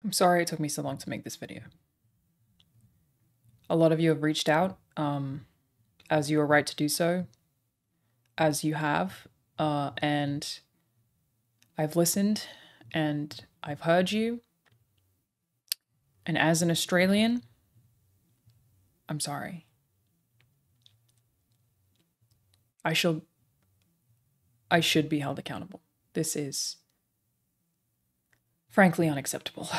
I'm sorry it took me so long to make this video. A lot of you have reached out, as you are right to do so, as you have, and I've listened and I've heard you. And as an Australian, I'm sorry. I should be held accountable. This is frankly unacceptable.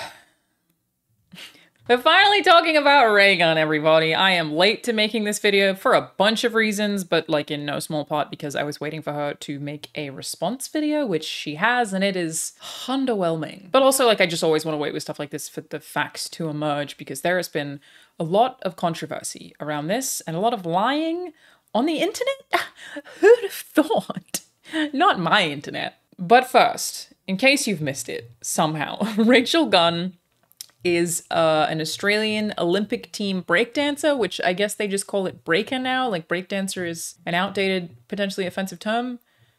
We're finally talking about Raygun, everybody. I am late to making this video for a bunch of reasons, but like in no small part because I was waiting for her to make a response video, which she has, and it is underwhelming. But also, like, I just always want to wait with stuff like this for the facts to emerge, because there has been a lot of controversy around this and a lot of lying on the internet. Who'd have thought? Not my internet. But first, in case you've missed it somehow, Rachel Gunn is an Australian Olympic team breakdancer, which I guess they just call it breaker now. Like, breakdancer is an outdated, potentially offensive term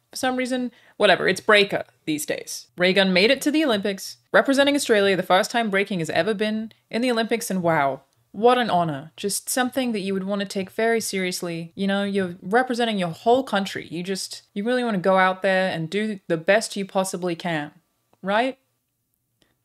for some reason. Whatever, it's breaker these days. Raygun made it to the Olympics, representing Australia, the first time breaking has ever been in the Olympics, and wow, what an honor. Just something that you would want to take very seriously. You know, you're representing your whole country. You really want to go out there and do the best you possibly can, right?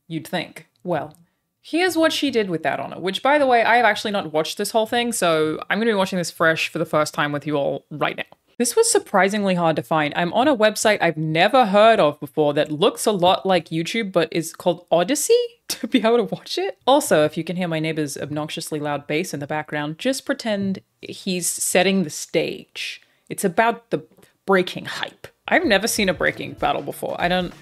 You'd think. Well, here's what she did with that honor, which, by the way, I have actually not watched this whole thing, so I'm going to be watching this fresh for the first time with you all right now. This was surprisingly hard to find. I'm on a website I've never heard of before that looks a lot like YouTube, but is called Odyssey to be able to watch it. Also, if you can hear my neighbor's obnoxiously loud bass in the background, just pretend he's setting the stage. It's about the breaking hype. I've never seen a breaking battle before. I don't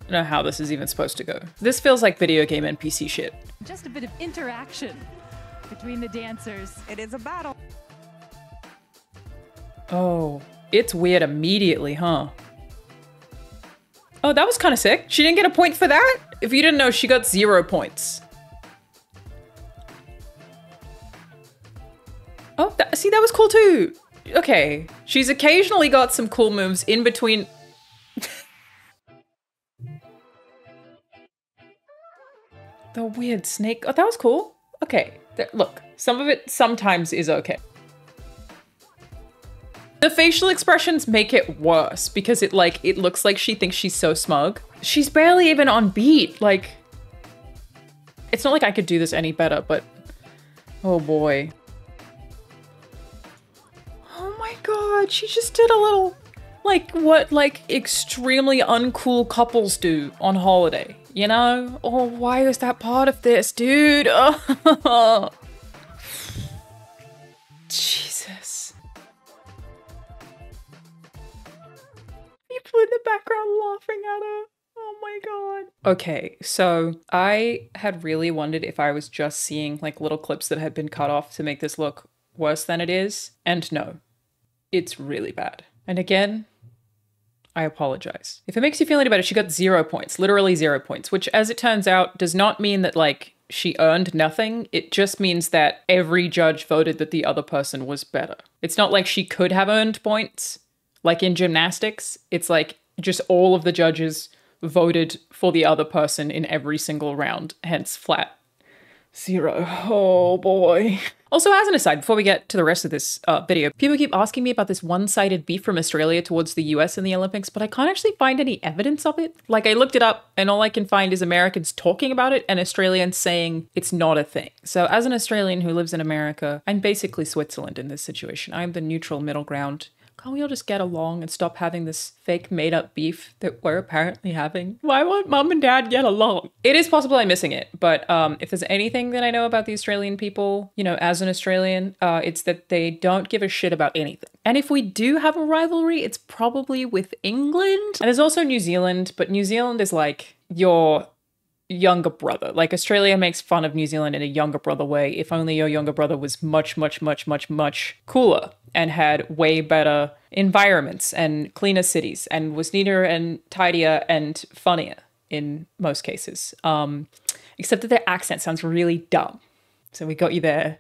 know how this is even supposed to go. This feels like video game NPC shit. Just a bit of interaction between the dancers. It is a battle. Oh, it's weird immediately, huh? Oh, that was kind of sick. She didn't get a point for that? If you didn't know, she got 0 points. Oh, see, that was cool too. Okay, she's occasionally got some cool moves in between. The weird snake. Oh, that was cool. Okay, look, some of it sometimes is okay. The facial expressions make it worse because it looks like she thinks she's so smug. She's barely even on beat. Like, it's not like I could do this any better, but oh boy. Oh my God, she just did a little, like, what like extremely uncool couples do on holiday. You know? Oh, why is that part of this, dude? Oh. Jesus. People in the background laughing at her. Oh my God. Okay, so I had really wondered if I was just seeing like little clips that had been cut off to make this look worse than it is. And no, it's really bad. And again, I apologize. If it makes you feel any better, she got 0 points, literally 0 points, which as it turns out does not mean that like she earned nothing. It just means that every judge voted that the other person was better. It's not like she could have earned points like in gymnastics. It's like just all of the judges voted for the other person in every single round, hence flat 0. Oh boy. Also, as an aside, before we get to the rest of this video, people keep asking me about this one-sided beef from Australia towards the US in the Olympics, but I can't actually find any evidence of it. Like, I looked it up and all I can find is Americans talking about it and Australians saying it's not a thing. So as an Australian who lives in America, I'm basically Switzerland in this situation. I'm the neutral middle ground. Can't we all just get along and stop having this fake made-up beef that we're apparently having? Why won't mom and dad get along? It is possible I'm missing it, but if there's anything that I know about the Australian people, you know, as an Australian, it's that they don't give a shit about anything. And if we do have a rivalry, it's probably with England. And there's also New Zealand, but New Zealand is like your younger brother. Like, Australia makes fun of New Zealand in a younger brother way. If only your younger brother was much, much, much, much, much cooler and had way better environments and cleaner cities and was neater and tidier and funnier in most cases. Except that their accent sounds really dumb. So we got you there,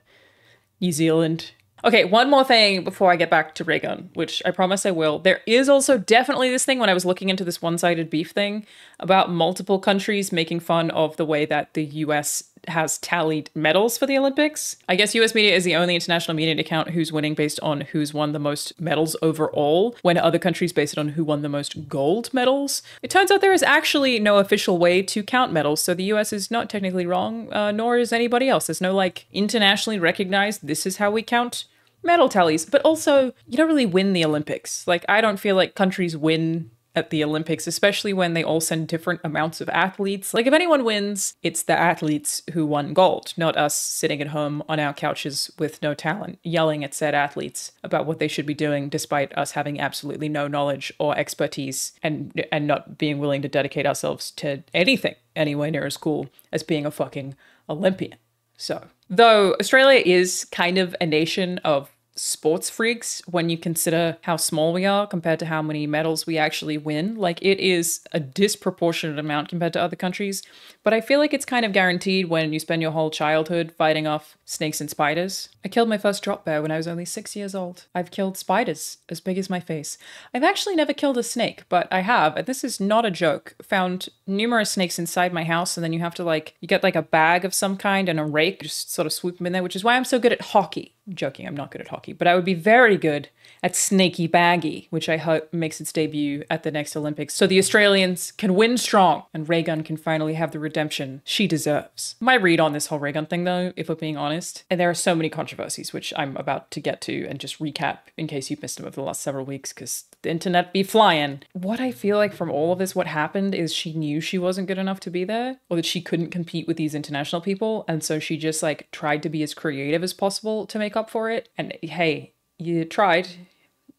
New Zealand. Okay, one more thing before I get back to Raygun, which I promise I will. There is also definitely this thing when I was looking into this one-sided beef thing about multiple countries making fun of the way that the US has tallied medals for the Olympics. I guess US media is the only international media to count who's winning based on who's won the most medals overall, when other countries base it on who won the most gold medals. It turns out there is actually no official way to count medals, so the US is not technically wrong, nor is anybody else. There's no like internationally recognized, this is how we count medal tallies. But also, you don't really win the Olympics. Like, I don't feel like countries win at the Olympics, especially when they all send different amounts of athletes. Like, if anyone wins, it's the athletes who won gold, not us sitting at home on our couches with no talent, yelling at said athletes about what they should be doing, despite us having absolutely no knowledge or expertise and not being willing to dedicate ourselves to anything anywhere near as cool as being a fucking Olympian. So, though Australia is kind of a nation of sports freaks when you consider how small we are compared to how many medals we actually win. Like, it is a disproportionate amount compared to other countries, but I feel like it's kind of guaranteed when you spend your whole childhood fighting off snakes and spiders. I killed my first drop bear when I was only 6 years old. I've killed spiders as big as my face. I've actually never killed a snake, but I have, and this is not a joke, found numerous snakes inside my house, and then you have to you get like a bag of some kind and a rake, just sort of swoop them in there, which is why I'm so good at hockey. I'm joking, I'm not good at hockey, but I would be very good at snaky baggy, which I hope makes its debut at the next Olympics, so the Australians can win strong and Raygun can finally have the redemption she deserves. My read on this whole Raygun thing, though, if we're being honest, and there are so many controversies, which I'm about to get to and just recap in case you've missed them over the last several weeks, because the internet be flying. What I feel like from all of this, what happened is she knew she wasn't good enough to be there, or that she couldn't compete with these international people, and so she just tried to be as creative as possible to make up for it. And hey, you tried.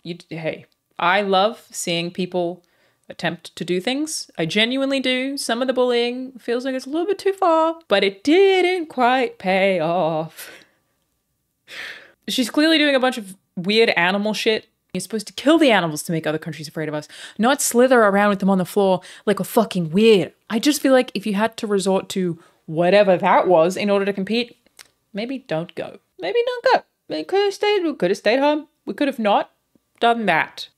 Hey, I love seeing people attempt to do things. I genuinely do. Some of the bullying feels like it's a little bit too far, but it didn't quite pay off. She's clearly doing a bunch of weird animal shit. You're supposed to kill the animals to make other countries afraid of us, not slither around with them on the floor like a fucking weird. I just feel like if you had to resort to whatever that was in order to compete, maybe don't go. Maybe don't go. We could have stayed home. We could have not done that.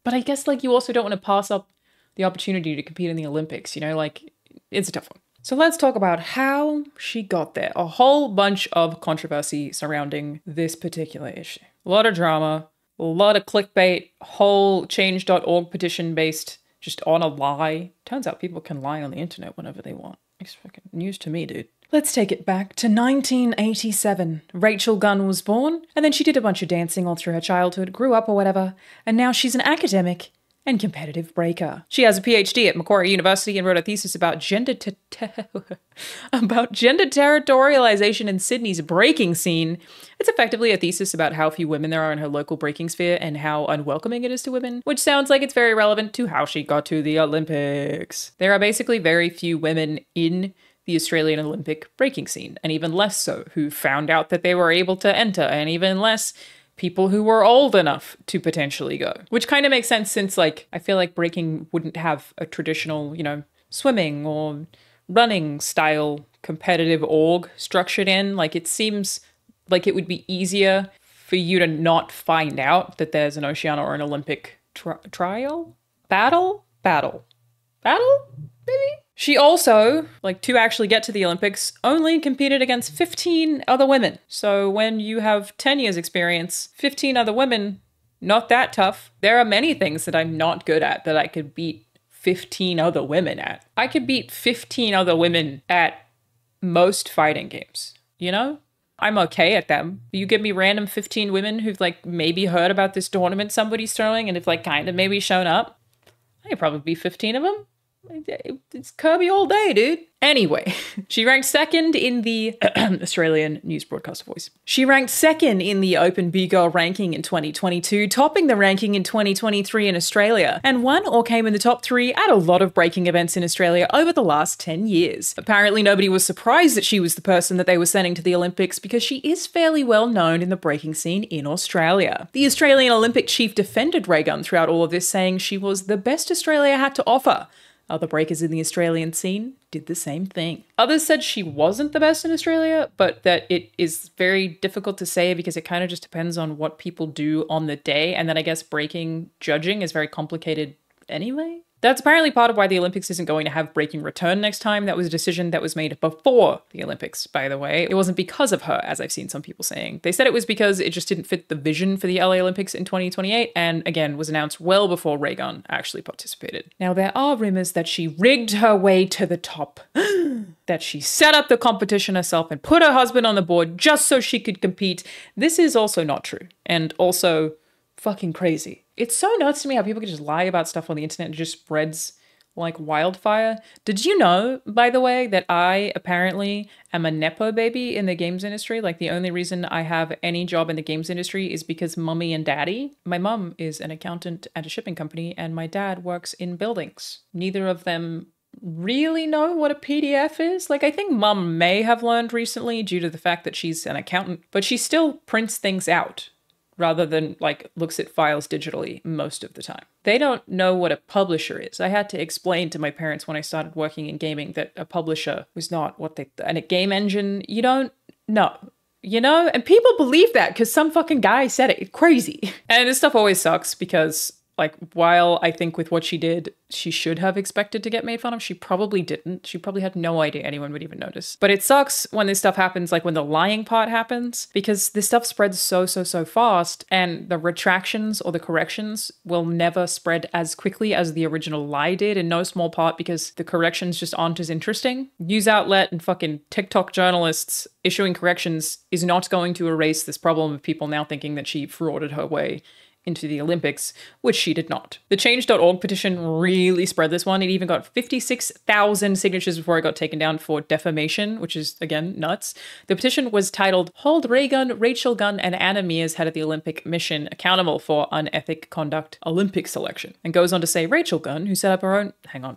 But I guess you also don't want to pass up the opportunity to compete in the Olympics, it's a tough one. So let's talk about how she got there. A whole bunch of controversy surrounding this particular issue. A lot of drama, a lot of clickbait, whole change.org petition based just on a lie. Turns out people can lie on the internet whenever they want. It's fucking news to me, dude. Let's take it back to 1987. Rachel Gunn was born, and then she did a bunch of dancing all through her childhood, grew up or whatever, and now she's an academic and competitive breaker. She has a PhD at Macquarie University and wrote a thesis about gender territorialization in Sydney's breaking scene. It's effectively a thesis about how few women there are in her local breaking sphere and how unwelcoming it is to women, which sounds like it's very relevant to how she got to the Olympics. There are basically very few women in the Australian Olympic breaking scene, and even less so who found out that they were able to enter, and even less people who were old enough to potentially go. Which kind of makes sense since, I feel like breaking wouldn't have a traditional, swimming or running style competitive org structured in. It seems like it would be easier for you to not find out that there's an Oceania or an Olympic battle, maybe? She also, to actually get to the Olympics, only competed against 15 other women. So when you have 10 years experience, 15 other women, not that tough. There are many things that I'm not good at that I could beat 15 other women at. I could beat 15 other women at most fighting games, I'm okay at them. You give me random 15 women who've maybe heard about this tournament somebody's throwing and have kind of maybe shown up, I could probably beat 15 of them. It's Kirby all day, dude. Anyway, she ranked second in the Australian news broadcaster voice. She ranked second in the Open B-Girl ranking in 2022, topping the ranking in 2023 in Australia, and won or came in the top 3 at a lot of breaking events in Australia over the last 10 years. Apparently nobody was surprised that she was the person that they were sending to the Olympics because she is fairly well known in the breaking scene in Australia. The Australian Olympic chief defended Raygun throughout all of this, saying she was the best Australia had to offer. Other breakers in the Australian scene did the same thing. Others said she wasn't the best in Australia, but that it is very difficult to say because it kind of just depends on what people do on the day. And then I guess breaking judging is very complicated anyway. That's apparently part of why the Olympics isn't going to have breaking return next time. That was a decision that was made before the Olympics, by the way. It wasn't because of her, as I've seen some people saying. They said it was because it just didn't fit the vision for the LA Olympics in 2028, and again, was announced well before Raygun actually participated. Now, there are rumors that she rigged her way to the top. That she set up the competition herself and put her husband on the board just so she could compete. This is also not true, and also fucking crazy. It's so nuts to me how people can just lie about stuff on the internet and it just spreads like wildfire. Did you know, by the way, that I apparently am a Nepo baby in the games industry? Like the only reason I have any job in the games industry is because mummy and daddy. My mum is an accountant at a shipping company and my dad works in buildings. Neither of them really know what a PDF is. Like I think mum may have learned recently due to the fact that she's an accountant, but she still prints things out rather than like looks at files digitally most of the time. They don't know what a publisher is. I had to explain to my parents when I started working in gaming that a publisher was not what they, and a game engine, you don't know. You know? And people believe that because some fucking guy said it. It's crazy. And this stuff always sucks because like, while I think with what she did, she should have expected to get made fun of, she probably didn't. She probably had no idea anyone would even notice. But it sucks when this stuff happens, like when the lying part happens, because this stuff spreads so fast, and the retractions or the corrections will never spread as quickly as the original lie did, in no small part because the corrections just aren't as interesting. News outlet and fucking TikTok journalists issuing corrections is not going to erase this problem of people now thinking that she frauded her way into the Olympics, which she did not. The Change.org petition really spread this one. It even got 56,000 signatures before it got taken down for defamation, which is, again, nuts. The petition was titled, "Hold Raygun, Rachel Gunn, and Anna Mears, head of the Olympic mission, accountable for unethic conduct Olympic selection." And goes on to say, Rachel Gunn, who set up her own... Hang on.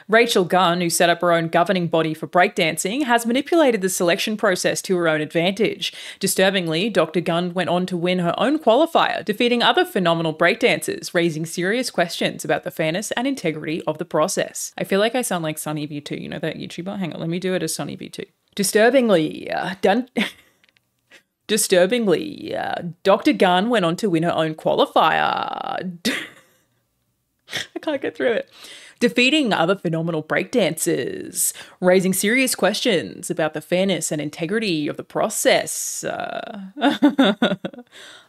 Rachel Gunn, who set up her own governing body for breakdancing, has manipulated the selection process to her own advantage. Disturbingly, Dr. Gunn went on to win her own qualifier, defeating other phenomenal breakdancers, raising serious questions about the fairness and integrity of the process. I feel like I sound like Sunny V2, you know that YouTuber? Hang on, let me do it as Sunny V2. Disturbingly, Dr. Gunn went on to win her own qualifier. I can't get through it. Defeating other phenomenal breakdancers, raising serious questions about the fairness and integrity of the process.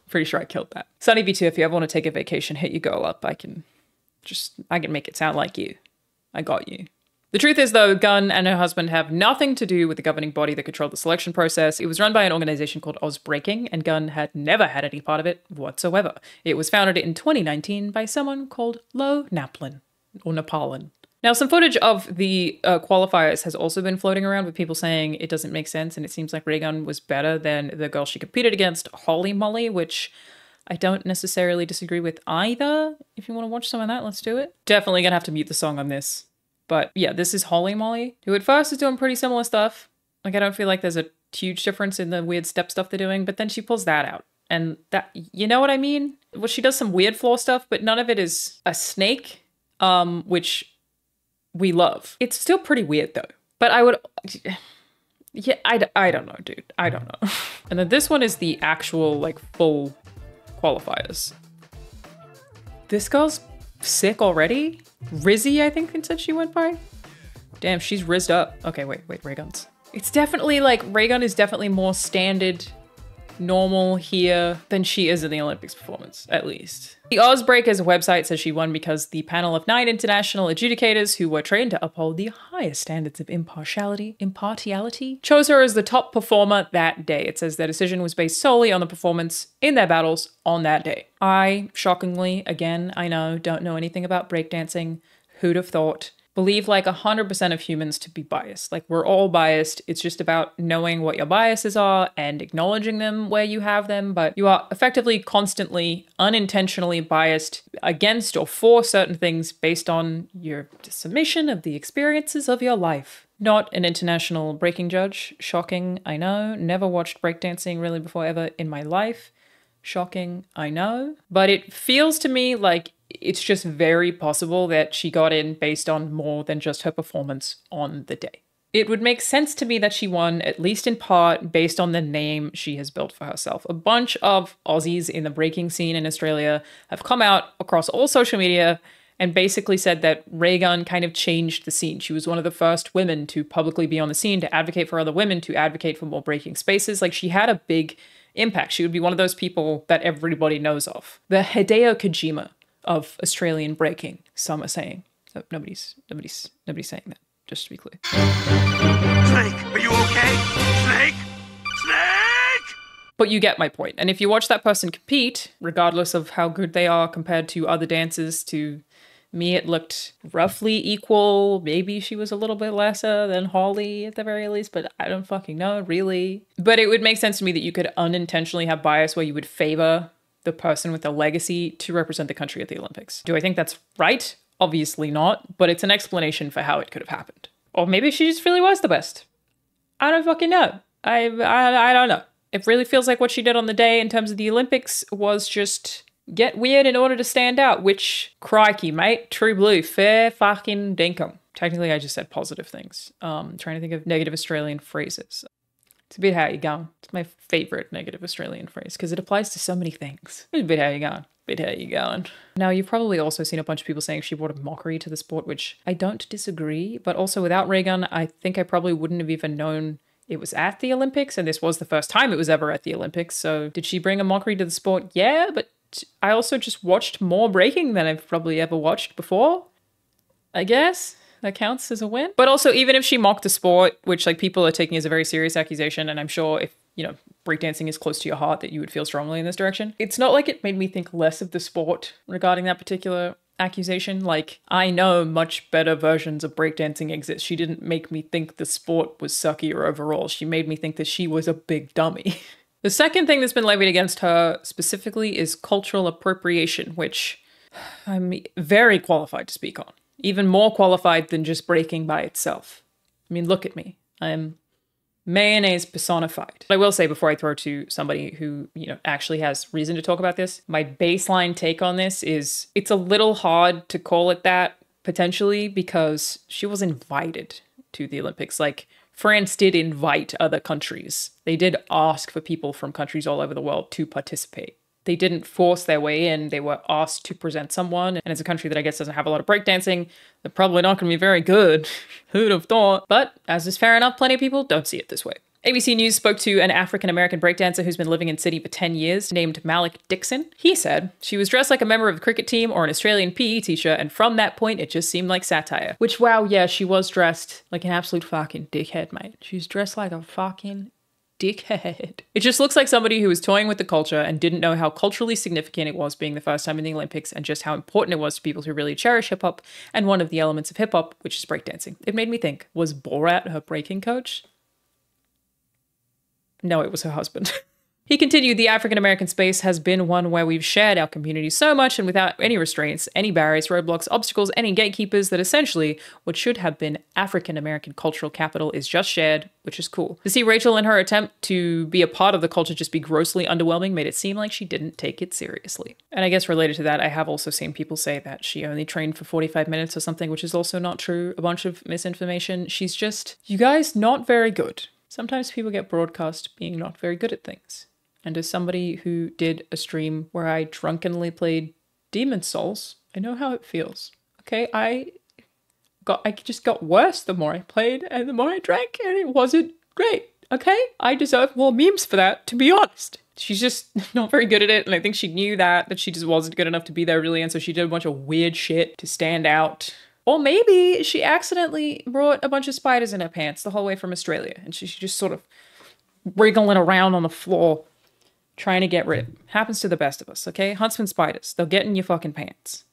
Pretty sure I killed that. Sunny V2, if you ever want to take a vacation, hit your girl up. I can make it sound like you. I got you. The truth is, though, Gunn and her husband have nothing to do with the governing body that controlled the selection process. It was run by an organization called Ozbreaking, and Gunn had never had any part of it whatsoever. It was founded in 2019 by someone called Lo Naplin, or Nepalin. Now, some footage of the qualifiers has also been floating around with people saying it doesn't make sense, and it seems like Raygun was better than the girl she competed against, Holly Molly, which I don't necessarily disagree with either. If you want to watch some of that, let's do it. Definitely gonna have to mute the song on this. But yeah, this is Holly Molly, who at first is doing pretty similar stuff. Like, I don't feel like there's a huge difference in the weird step stuff they're doing, but then she pulls that out. And that, you know what I mean? Well, she does some weird floor stuff, but none of it is a snake, which we love. It's still pretty weird though. But I would, yeah, I don't know, dude. I don't know. And then this one is the actual like full qualifiers. This girl's sick already? Rizzy, I think it said she went by. Damn, she's rizzed up. Okay, wait, Raygun's. It's definitely like, Raygun is definitely more standard, normal here than she is in the Olympics performance, at least. The Ozbreakers website says she won because the panel of 9 international adjudicators who were trained to uphold the highest standards of impartiality, chose her as the top performer that day. It says their decision was based solely on the performance in their battles on that day. I, shockingly, again, I know, don't know anything about breakdancing. Who'd have thought? Believe like 100% of humans to be biased. Like, we're all biased. It's just about knowing what your biases are and acknowledging them where you have them, but you are effectively constantly, unintentionally biased against or for certain things based on your summation of the experiences of your life. Not an international breaking judge. Shocking, I know. Never watched breakdancing really before ever in my life. Shocking, I know. But it feels to me like it's just very possible that she got in based on more than just her performance on the day. It would make sense to me that she won, at least in part, based on the name she has built for herself. A bunch of Aussies in the breaking scene in Australia have come out across all social media and basically said that Raygun kind of changed the scene. She was one of the first women to publicly be on the scene, to advocate for other women, to advocate for more breaking spaces. Like, she had a big impact. She would be one of those people that everybody knows of. The Hideo Kojima of Australian breaking, some are saying. So nobody's saying that, just to be clear. Snake, are you okay? Snake? Snake! But you get my point. And if you watch that person compete, regardless of how good they are compared to other dancers, to me it looked roughly equal. Maybe she was a little bit lesser than Holly at the very least, but I don't fucking know, really. But it would make sense to me that you could unintentionally have bias where you would favor the person with a legacy to represent the country at the Olympics. Do I think that's right? Obviously not, but it's an explanation for how it could have happened. Or maybe she just really was the best. I don't fucking know. I don't know. It really feels like what she did on the day in terms of the Olympics was just get weird in order to stand out, which, crikey, mate, true blue, fair fucking dinkum. Technically, I just said positive things. Trying to think of negative Australian phrases. It's a bit how you going. It's my favorite negative Australian phrase because it applies to so many things. It's a bit how you going. Bit how you going. Now, you've probably also seen a bunch of people saying she brought a mockery to the sport, which I don't disagree. But also without Raygun, I think I probably wouldn't have even known it was at the Olympics, and this was the first time it was ever at the Olympics. So did she bring a mockery to the sport? Yeah, but I also just watched more breaking than I've probably ever watched before. I guess that counts as a win. But also, even if she mocked the sport, which like people are taking as a very serious accusation, and I'm sure if, you know, breakdancing is close to your heart that you would feel strongly in this direction, it's not like it made me think less of the sport regarding that particular accusation. Like, I know much better versions of breakdancing exist. She didn't make me think the sport was suckier overall. She made me think that she was a big dummy. The second thing that's been levied against her specifically is cultural appropriation, which I'm very qualified to speak on. Even more qualified than just breaking by itself. I mean, look at me. I'm mayonnaise personified. I will say before I throw to somebody who, you know, actually has reason to talk about this, my baseline take on this is it's a little hard to call it that potentially because she was invited to the Olympics. Like, France did invite other countries. They did ask for people from countries all over the world to participate. They didn't force their way in. They were asked to present someone. And it's a country that I guess doesn't have a lot of breakdancing. They're probably not going to be very good. Who'd have thought? But as is fair enough, plenty of people don't see it this way. ABC News spoke to an African-American breakdancer who's been living in Sydney for 10 years named Malik Dixon. He said, she was dressed like a member of the cricket team or an Australian PE teacher, and from that point, it just seemed like satire. Which, wow, yeah, she was dressed like an absolute fucking dickhead, mate. She's dressed like a fucking dickhead. It just looks like somebody who was toying with the culture and didn't know how culturally significant it was being the first time in the Olympics and just how important it was to people who really cherish hip-hop and one of the elements of hip-hop, which is breakdancing. It made me think, was Borat her breaking coach? No, it was her husband. He continued, the African-American space has been one where we've shared our community so much and without any restraints, any barriers, roadblocks, obstacles, any gatekeepers that essentially what should have been African-American cultural capital is just shared, which is cool. To see Rachel in her attempt to be a part of the culture just be grossly underwhelming made it seem like she didn't take it seriously. And I guess related to that, I have also seen people say that she only trained for 45 minutes or something, which is also not true. A bunch of misinformation. She's just, you guys, not very good. Sometimes people get broadcast being not very good at things. And as somebody who did a stream where I drunkenly played Demon's Souls, I know how it feels. Okay, I just got worse the more I played and the more I drank, and it wasn't great. Okay, I deserve more memes for that, to be honest. She's just not very good at it, and I think she knew that she just wasn't good enough to be there really, and so she did a bunch of weird shit to stand out. Or maybe she accidentally brought a bunch of spiders in her pants the whole way from Australia, and she's just sort of wriggling around on the floor, trying to get rid of it. Happens to the best of us, okay? Huntsman spiders, they'll get in your fucking pants.